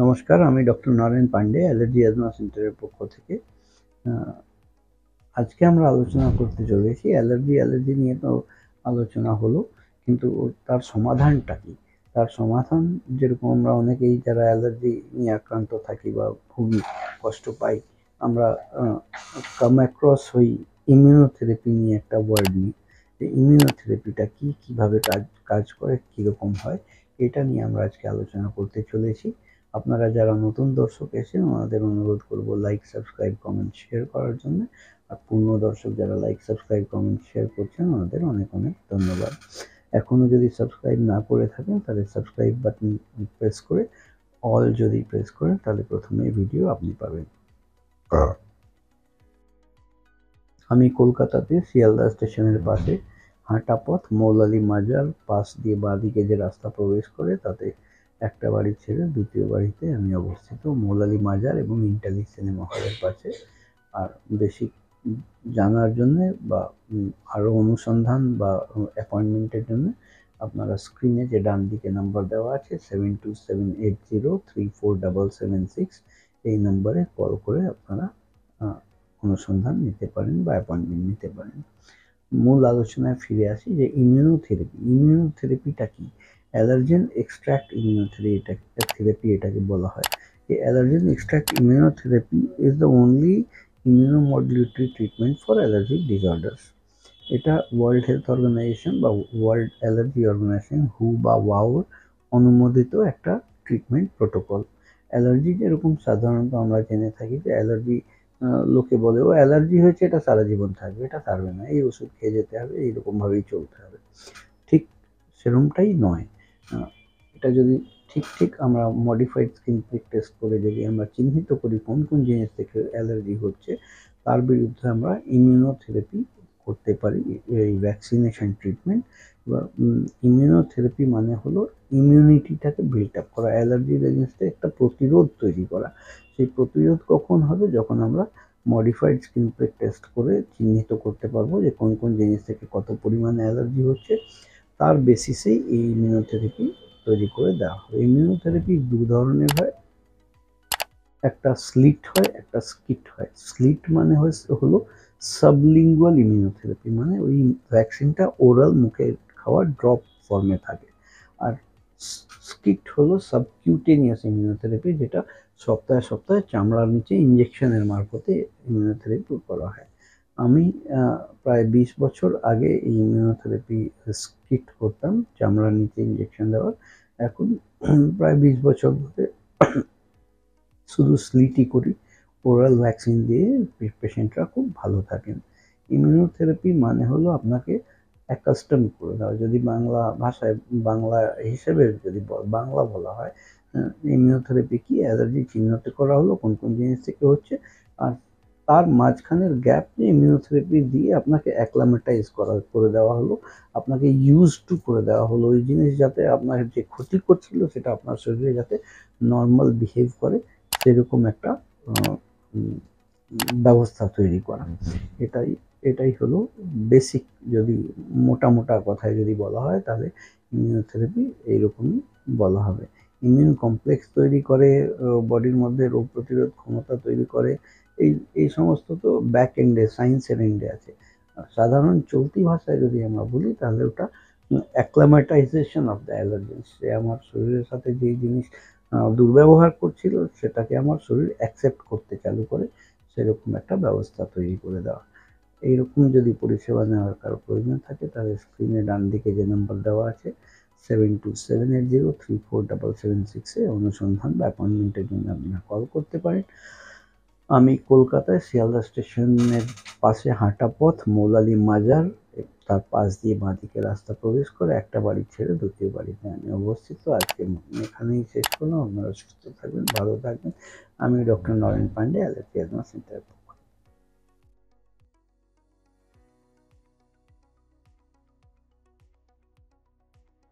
নমস্কার, আমি doctor Naren Pande, allergy asthma সেন্টারের পক্ষ থেকে। আজকে আমরা আলোচনা করতে চলেছি অ্যালার্জি নিয়ে তো আলোচনা হলো, কিন্তু তার সমাধানটা কি? তার সমাধান যেরকম আমরা অনেকেই যারা অ্যালার্জি নিয়ে আক্রান্ত থাকি বা ভুগি, কষ্ট পাই, আমরা কাম অ্যাক্রস হই ইমিউনোথেরাপি নিয়ে একটা ওয়ার্ড নিই। যে ইমিউনোথেরাপিটা কি, কীভাবে কাজ করে, কীরকম হয়, এটা নিয়ে আমরা আজকে আলোচনা করতে চলেছি। আপনারা যারা নতুন দর্শক এসেছেন ওনাদের অনুরোধ করব লাইক, সাবস্ক্রাইব, কমেন্ট, শেয়ার করার জন্য। আর পূর্ণ দর্শক যারা লাইক, সাবস্ক্রাইব, কমেন্ট, শেয়ার করছেন ওনাদের অনেক অনেক ধন্যবাদ। এখনও যদি সাবস্ক্রাইব না করে থাকেন তাহলে সাবস্ক্রাইব বাটন প্রেস করে অল যদি প্রেস করেন তাহলে প্রথমে ভিডিও আপনি পাবেন। আমি কলকাতাতে শিয়ালদা স্টেশনের পাশে হাঁটা পথ মৌলালী মাজার পাশ দিয়ে বাঁদিকে যে রাস্তা প্রবেশ করে তাতে একটা বাড়ি ছেড়ে দ্বিতীয় বাড়িতে আমি অবস্থিত, মৌলালী মাজার এবং ইন্টালিক সিনেমা হলের পাশে। আর বেশি জানার জন্যে বা আরও অনুসন্ধান বা অ্যাপয়েন্টমেন্টের জন্য আপনারা স্ক্রিনে যে ডান দিকে নাম্বার দেওয়া আছে 7278034776 এই নাম্বারে কল করে আপনারা অনুসন্ধান নিতে পারেন বা অ্যাপয়েন্টমেন্ট নিতে পারেন। মূল আলোচনায় ফিরে আসি যে ইমিউনোথেরাপিটা কি? অ্যালার্জেন এক্সট্র্যাক্ট ইমিউনোথেরাপি এটাকে বলা হয়। এই allergen extract immunotherapy is the only immunomodulatory treatment for allergic disorders. এটা ওয়ার্ল্ড হেলথ অর্গানাইজেশন বা ওয়ার্ল্ড অ্যালার্জি অর্গানাইজেশন হু বা ওয়াওর অনুমোদিত একটা ট্রিটমেন্ট প্রোটোকল। অ্যালার্জি যেরকম সাধারণত আমরা জেনে থাকি যে অ্যালার্জি লোকে বলে ও অ্যালার্জি হয়েছে, এটা সারা জীবন থাকবে, এটা থাকবে না, এই ওষুধ খেয়ে যেতে হবে, এইরকমভাবেই চলতে হবে। ঠিক সেরকমটাই নয়। এটা যদি ঠিক আমরা মডিফাইড স্কিন প্রিক টেস্ট করে যদি আমরা চিহ্নিত করি কোন কোন জিনিস থেকে অ্যালার্জি হচ্ছে, তার বিরুদ্ধে আমরা ইমিউনোথেরাপি করতে পারি, এই ভ্যাকসিনেশন ট্রিটমেন্ট। বা ইমিউনোথেরাপি মানে হলো ইমিউনিটিটাকে বিল্ড আপ করা, অ্যালার্জির এগেনস্টে একটা প্রতিরোধ তৈরি করা। সেই প্রতিরোধ কখন হবে? যখন আমরা মডিফাইড স্কিন প্রিক টেস্ট করে চিহ্নিত করতে পারবো যে কোন কোন জিনিস থেকে কত পরিমাণে অ্যালার্জি হচ্ছে, তার বেসিসেই এই ইমিউনোথেরাপি তৈরি করে দেওয়া হয়। ইমিউনোথেরাপি দু ধরনের হয়, একটা স্লিট হয়, একটা স্কিট হয়। স্লিট মানে হলো সাবলিঙ্গুয়াল ইমিউনোথেরাপি, মানে ওই ভ্যাকসিনটা ওরাল মুখে খাওয়া ড্রপ ফর্মে থাকে। আর স্কিট হলো সাবকিউটেনিয়াস ইমিউনোথেরাপি, যেটা সপ্তাহে সপ্তাহে চামড়ার নিচে ইঞ্জেকশনের মারফতে ইমিউনোথেরাপি করা হয়। আমি প্রায় 20 বছর আগে এই ইমিউনোথেরাপি স্কিট করতাম, চামড়ার নিচে ইঞ্জেকশন দেওয়ার। এখন প্রায় 20 বছর ধরে শুধু স্লিটই করি, ওরাল ভ্যাকসিন দিয়ে পেশেন্টরা খুব ভালো থাকেন। ইমিউনোথেরাপি মানে হলো আপনাকে অ্যাকাস্টম করে দেওয়া, যদি বাংলা ভাষায় বাংলা হিসেবে যদি বাংলা বলা হয়, ইমিউনোথেরাপি কি? অ্যালার্জি চিহ্নিত করা হলো কোন কোন জিনিস থেকে হচ্ছে, আর তার মাঝখানের গ্যাপ নিয়ে ইমিউনোথেরাপি দিয়ে আপনাকে অ্যাক্লামেটাইজ করে দেওয়া হলো, আপনাকে ইউজ টু করে দেওয়া হলো ওই জিনিস, যাতে আপনার যে ক্ষতি করছিল সেটা আপনার শরীরে যাতে নর্মাল বিহেভ করে, সেরকম একটা ব্যবস্থা তৈরি করা। এটাই হলো বেসিক। যদি মোটা কথায় যদি বলা হয় তাহলে ইমিউনোথেরাপি এইরকমই বলা হবে। ইমিউন কমপ্লেক্স তৈরি করে, বডির মধ্যে রোগ প্রতিরোধ ক্ষমতা তৈরি করে, এই সমস্ত তো ব্যাক এন্ডে, সায়েন্সের এন্ডে আছে। সাধারণ চলতি ভাষায় যদি আমরা বলি তাহলে ওটা অ্যাক্লামেটাইজেশন অফ দ্য অ্যালার্জেন। সে আমার শরীরের সাথে যেই জিনিস দুর্ব্যবহার করছিল সেটাকে আমার শরীর অ্যাকসেপ্ট করতে চালু করে, সেরকম একটা ব্যবস্থা তৈরি করে দেওয়া। এইরকম যদি পরিষেবা নেওয়ার কারো প্রয়োজন থাকে তাহলে স্ক্রিনে ডান দিকে যে নাম্বার দেওয়া আছে 7278034776 অনুসন্ধান বা অ্যাপয়েন্টমেন্টের জন্য আপনারা কল করতে পারেন। আমি কলকাতায় শিয়ালদা স্টেশনের পাশে হাঁটা পথ মৌলালী মাজার, তার পাশ দিয়ে বাঁদিকে রাস্তা প্রবেশ করে একটা বাড়ি ছেড়ে দ্বিতীয় বাড়িতে আমি অবস্থিত। আজকে এখানেই শেষ করলাম। আপনারা সুস্থ থাকবেন, ভালো থাকবেন। আমি doctor Naren Pande, allergy asthma centre.